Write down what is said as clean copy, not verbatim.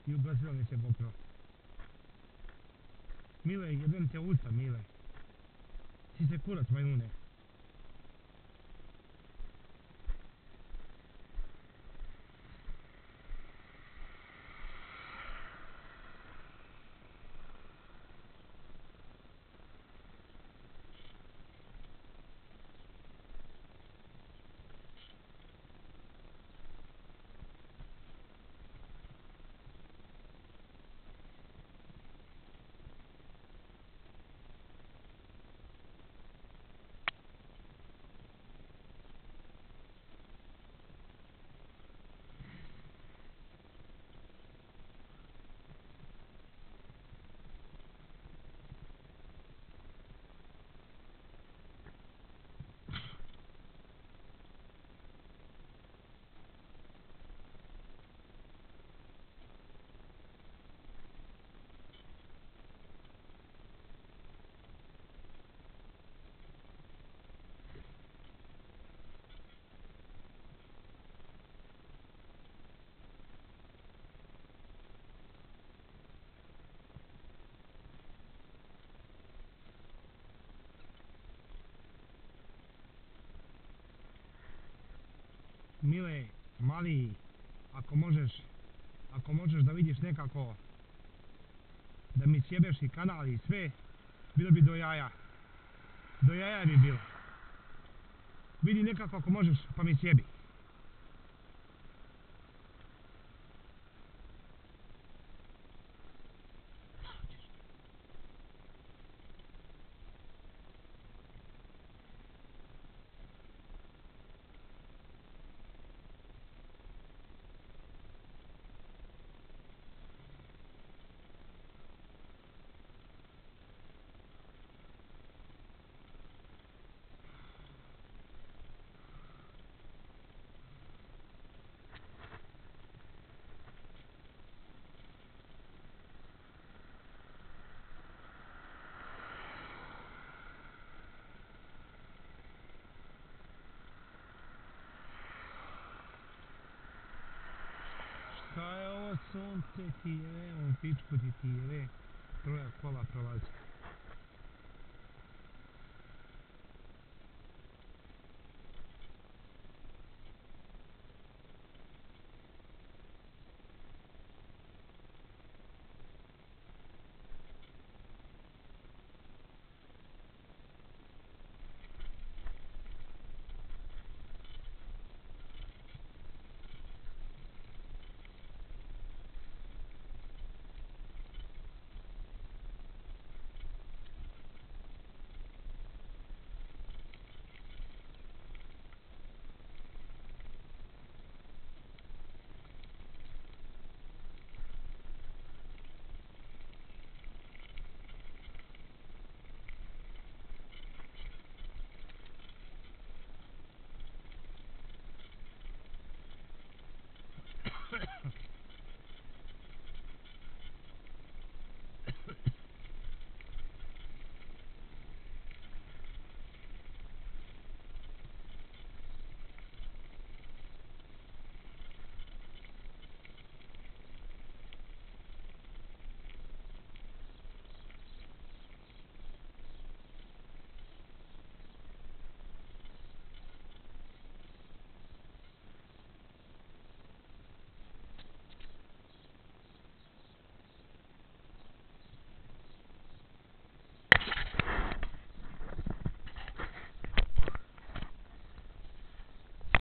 I ubrzilo mi se pokro. Mile, jebem te usta, Mile. Ti se kurac, majmune. Mile, mali, ako možeš da vidiš nekako da mi sjebeš i kanal i sve, bilo bi do jaja. Do jaja bi bilo. Vidi nekako ako možeš pa mi sjebi. Šta je ovo sunce ti je, on pičku ti je, troja kola prolazi.